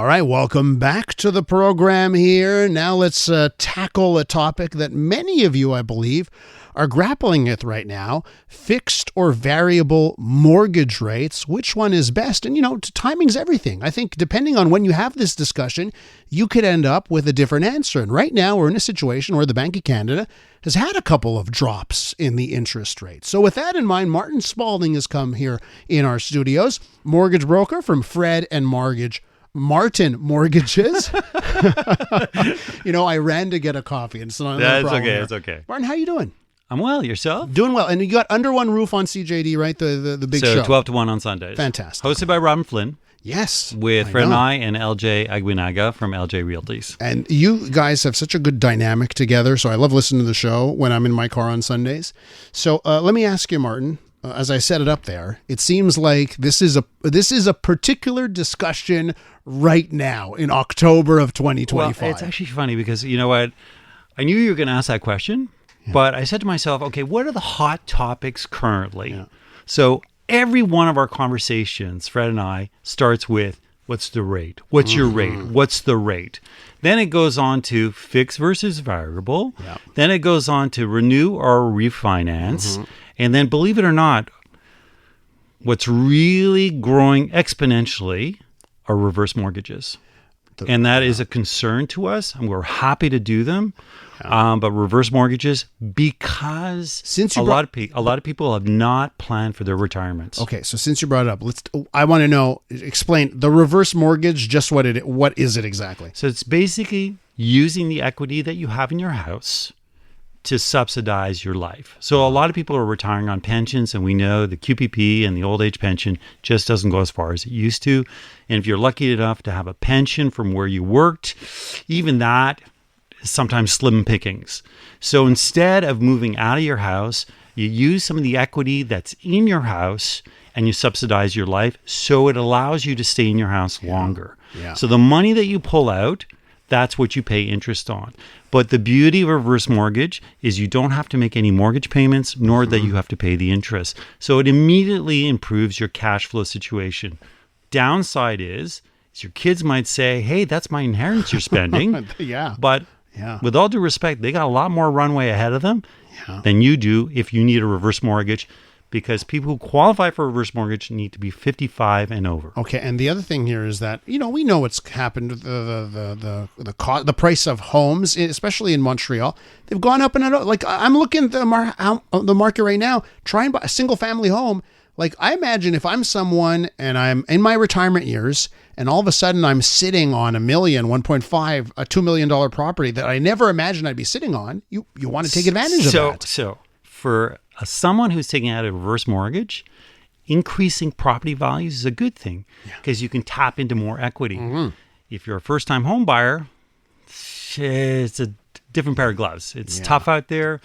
All right, welcome back to the program here. Now let's tackle a topic that many of you, I believe, are grappling with right now: fixed or variable mortgage rates. Which one is best? And, timing's everything. I think depending on when you have this discussion, you could end up with a different answer. And right now we're in a situation where the Bank of Canada has had a couple of drops in the interest rate. So with that in mind, Martin Spalding has come here in our studios, mortgage broker from Fred and Martin Mortgages. I ran to get a coffee, and it's not a problem. It's okay. Martin, how you doing? I'm well. Yourself? Doing well. And you got Under One Roof on CJD, right? The big show. 12 to 1 on Sundays. Fantastic. Hosted by Robin Flynn. Yes. With Fred and I and LJ Aguinaga from LJ Realties. And you guys have such a good dynamic together, so I love listening to the show when I'm in my car on Sundays. So let me ask you, Martin, as I set it up there, it seems like this is a particular discussion right now in October of 2025. Well, it's actually funny because, you know what? I knew you were going to ask that question. Yeah. But I said to myself, okay, what are the hot topics currently? Yeah. So every one of our conversations, Fred and I, starts with, what's the rate? What's your rate? What's the rate? Then it goes on to fixed versus variable. Yeah. Then it goes on to renew or refinance. And then, believe it or not, what's really growing exponentially are reverse mortgages. And that is a concern to us, and we're happy to do them. But reverse mortgages, because a lot of people have not planned for their retirements. Okay, so since you brought it up, I want to know, explain the reverse mortgage. Just what is it exactly? So it's basically using the equity that you have in your house to subsidize your life. So a lot of people are retiring on pensions, and we know the QPP and the old age pension just doesn't go as far as it used to. And if you're lucky enough to have a pension from where you worked, even that is sometimes slim pickings. So instead of moving out of your house, you use some of the equity that's in your house and you subsidize your life, so it allows you to stay in your house longer. Yeah. So the money that you pull out, that's what you pay interest on. But the beauty of a reverse mortgage is you don't have to make any mortgage payments, nor that you have to pay the interest. So it immediately improves your cash flow situation. Downside is your kids might say, hey, that's my inheritance you're spending. But with all due respect, they got a lot more runway ahead of them than you do if you need a reverse mortgage, because people who qualify for a reverse mortgage need to be 55 and over. Okay, and the other thing here is that, we know what's happened with the price of homes, especially in Montreal. They've gone up and up. Like, I'm looking at the market right now, trying to buy a single-family home. Like, I imagine if I'm someone and I'm in my retirement years and all of a sudden I'm sitting on $1 million, 1.5, a $2 million property that I never imagined I'd be sitting on, you want to take advantage of that. So for someone who's taking out a reverse mortgage, increasing property values is a good thing because you can tap into more equity. If you're a first-time home buyer, it's a different pair of gloves. It's tough out there.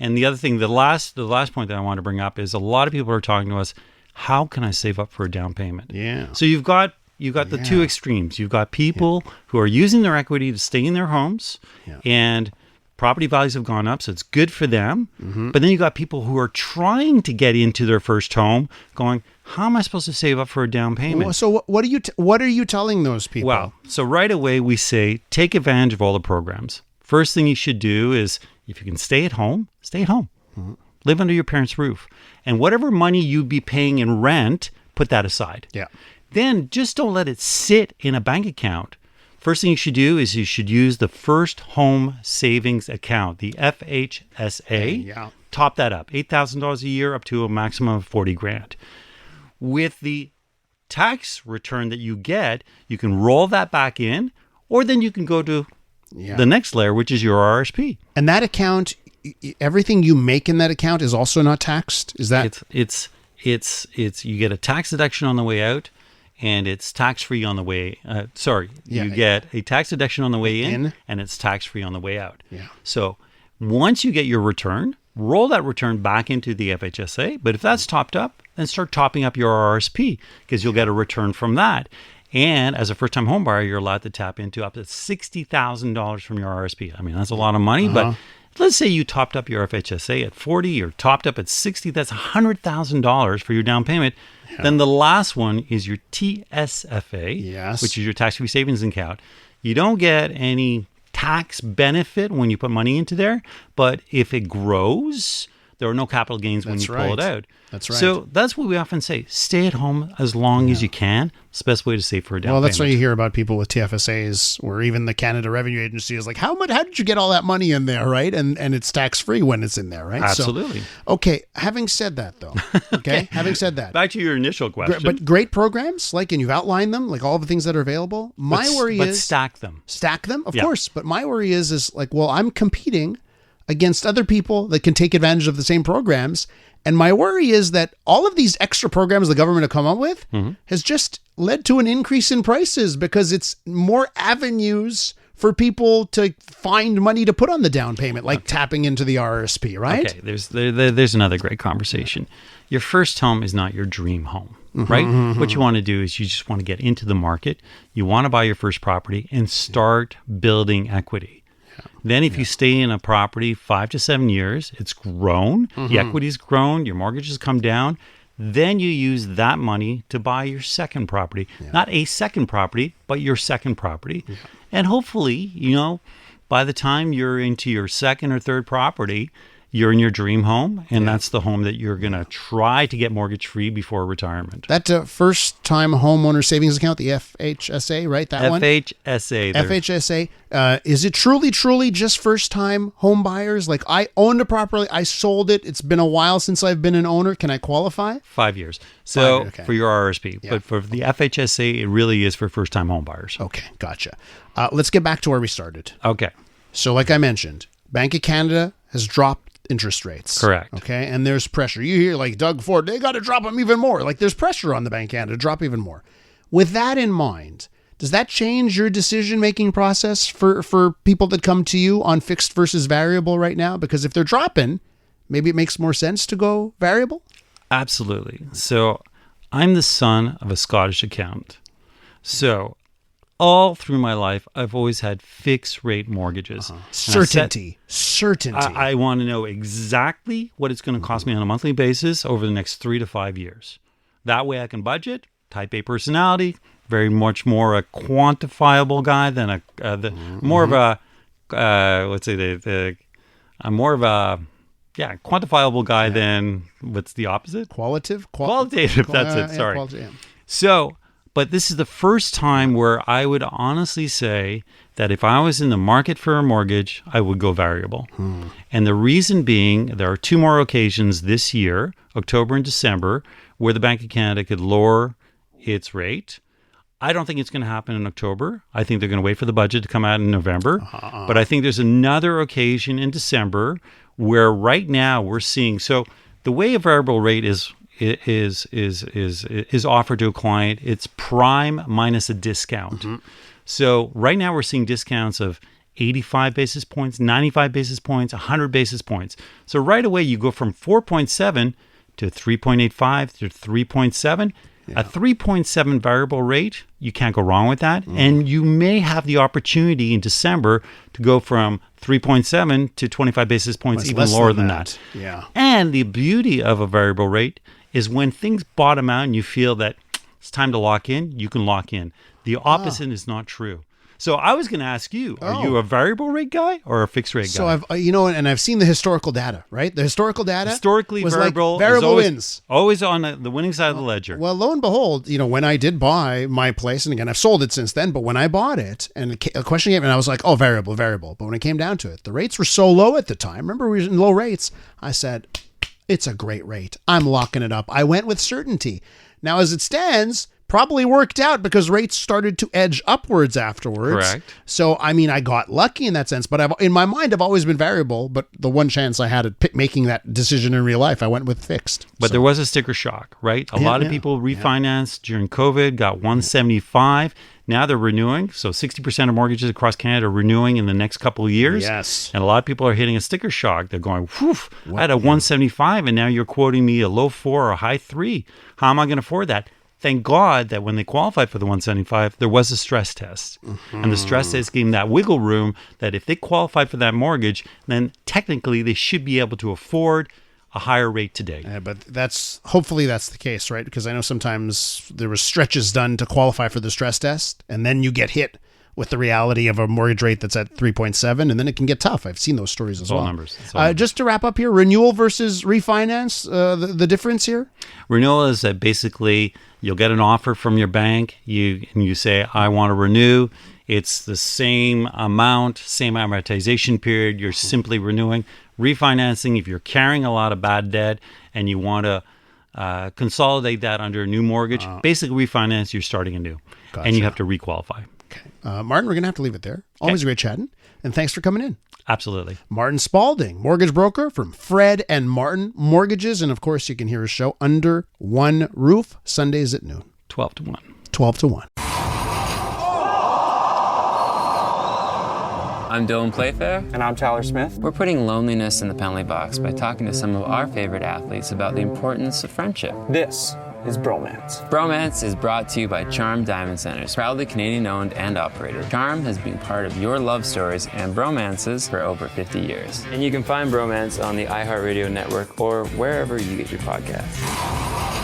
And the other thing, the last point that I want to bring up is a lot of people are talking to us, how can I save up for a down payment? Yeah. So you've got the two extremes. You've got people who are using their equity to stay in their homes and property values have gone up, so it's good for them. But then you got people who are trying to get into their first home going, how am I supposed to save up for a down payment? So what are you telling those people? Well, so right away we say, take advantage of all the programs. First thing you should do is, if you can stay at home, stay at home. Live under your parents' roof. And whatever money you'd be paying in rent, put that aside. Yeah. Then just don't let it sit in a bank account. First thing you should do is you should use the First Home Savings Account, the FHSA. Top that up, $8,000 a year up to a maximum of $40,000. With the tax return that you get, you can roll that back in, or then you can go to the next layer, which is your RSP. And that account, everything you make in that account is also not taxed? Is that? It's you get a tax deduction on the way out, and it's tax-free on the way, you get a tax deduction on the way in, and it's tax-free on the way out. Yeah. So once you get your return, roll that return back into the FHSA. But if that's topped up, then start topping up your RSP, because you'll get a return from that. And as a first-time home buyer, you're allowed to tap into up to $60,000 from your RSP. I mean, that's a lot of money, but Let's say you topped up your FHSA at 40 or topped up at 60. That's $100,000 for your down payment. Yeah. Then the last one is your TSFA, yes, which is your tax-free savings account. You don't get any tax benefit when you put money into there, but if it grows, there are no capital gains when you pull it out. That's right. So that's what we often say. Stay at home as long as you can. It's the best way to save for a down payment. Well, that's why you hear about people with TFSAs, where even the Canada Revenue Agency is like, how did you get all that money in there, right? And it's tax-free when it's in there, right? Absolutely. So, okay, having said that, though, having said that. Back to your initial question. But great programs, and you've outlined them, all the things that are available. My worry is... But stack them. Stack them, of course. But my worry is I'm competing against other people that can take advantage of the same programs. And my worry is that all of these extra programs the government have come up with has just led to an increase in prices because it's more avenues for people to find money to put on the down payment, tapping into the RRSP, right? Okay, there's another great conversation. Your first home is not your dream home, right? What you want to do is you just want to get into the market. You want to buy your first property and start building equity. Then if you stay in a property 5 to 7 years, it's grown, the equity's grown, your mortgage has come down, then you use that money to buy your second property. Not a second property, but your second property. And hopefully, by the time you're into your second or third property, you're in your dream home, and that's the home that you're going to try to get mortgage-free before retirement. That first-time homeowner savings account, the FHSA, right? That one? FHSA. FHSA. Is it truly just first-time home buyers? I owned a property, I sold it. It's been a while since I've been an owner. Can I qualify? 5 years. So for your RRSP. But for the FHSA, it really is for first-time home buyers. Okay, gotcha. Let's get back to where we started. Okay. So like I mentioned, Bank of Canada has dropped interest rates. Correct. Okay. And there's pressure. You hear Doug Ford, they got to drop them even more. There's pressure on the Bank of Canada to drop even more. With that in mind, does that change your decision-making process for people that come to you on fixed versus variable right now? Because if they're dropping, maybe it makes more sense to go variable? Absolutely. So I'm the son of a Scottish accountant. So all through my life, I've always had fixed rate mortgages. Certainty. I want to know exactly what it's going to cost me on a monthly basis over the next 3 to 5 years. That way I can budget. Type A personality, very much more a quantifiable guy than more of a, I'm more of a, quantifiable guy than, what's the opposite? Qualitative, that's it, sorry. So, but this is the first time where I would honestly say that if I was in the market for a mortgage, I would go variable. And the reason being, there are 2 more occasions this year, October and December, where the Bank of Canada could lower its rate. I don't think it's going to happen in October. I think they're going to wait for the budget to come out in November. But I think there's another occasion in December where right now we're seeing, so the way a variable rate is offered to a client, it's prime minus a discount. So right now we're seeing discounts of 85 basis points, 95 basis points, 100 basis points. So right away you go from 4.7 to 3.85 to 3.7. A 3.7 variable rate, you can't go wrong with that. And you may have the opportunity in December to go from 3.7 to 25 basis points, even lower than that. Yeah. And the beauty of a variable rate is when things bottom out and you feel that it's time to lock in, you can lock in. The opposite is not true. So I was going to ask you, are you a variable rate guy or a fixed rate guy? So I've seen the historical data, right? The historical data historically was variable wins. Always on the winning side of the ledger. Well, lo and behold, when I did buy my place, and again, I've sold it since then, but when I bought it and a question came and I was like, variable. But when it came down to it, the rates were so low at the time. Remember, we were in low rates. I said, it's a great rate. I'm locking it up. I went with certainty. Now, as it stands, probably worked out because rates started to edge upwards afterwards. Correct. So, I got lucky in that sense. But in my mind, I've always been variable. But the one chance I had at making that decision in real life, I went with fixed. But there was a sticker shock, right? A lot of people refinanced during COVID, got 175. Now they're renewing. So 60% of mortgages across Canada are renewing in the next couple of years. Yes. And a lot of people are hitting a sticker shock. They're going, whew, I had a 175 and now you're quoting me a low 4 or a high 3. How am I going to afford that? thank God that when they qualified for the 175, there was a stress test. And the stress test gave them that wiggle room that if they qualified for that mortgage, then technically they should be able to afford a higher rate today. Yeah, but hopefully that's the case, right? Because I know sometimes there was stretches done to qualify for the stress test, and then you get hit with the reality of a mortgage rate that's at 3.7, and then it can get tough. I've seen those stories as well. Numbers. Just to wrap up here, renewal versus refinance, the difference here? Renewal is that basically you'll get an offer from your bank, you say, I want to renew. It's the same amount, same amortization period. You're simply renewing. Refinancing, if you're carrying a lot of bad debt and you want to consolidate that under a new mortgage, basically refinance, you're starting anew. Gotcha. And you have to requalify. Okay. Martin, we're going to have to leave it there. Always great chatting. And thanks for coming in. Absolutely. Martin Spalding, mortgage broker from Fred and Martin Mortgages. And of course, you can hear his show Under One Roof, Sundays at noon. 12 to 1. 12 to 1. I'm Dylan Playfair. And I'm Tyler Smith. We're putting loneliness in the penalty box by talking to some of our favorite athletes about the importance of friendship. This is Bromance. Bromance is brought to you by Charm Diamond Centers, proudly Canadian-owned and operated. Charm has been part of your love stories and bromances for over 50 years. And you can find Bromance on the iHeartRadio network or wherever you get your podcasts.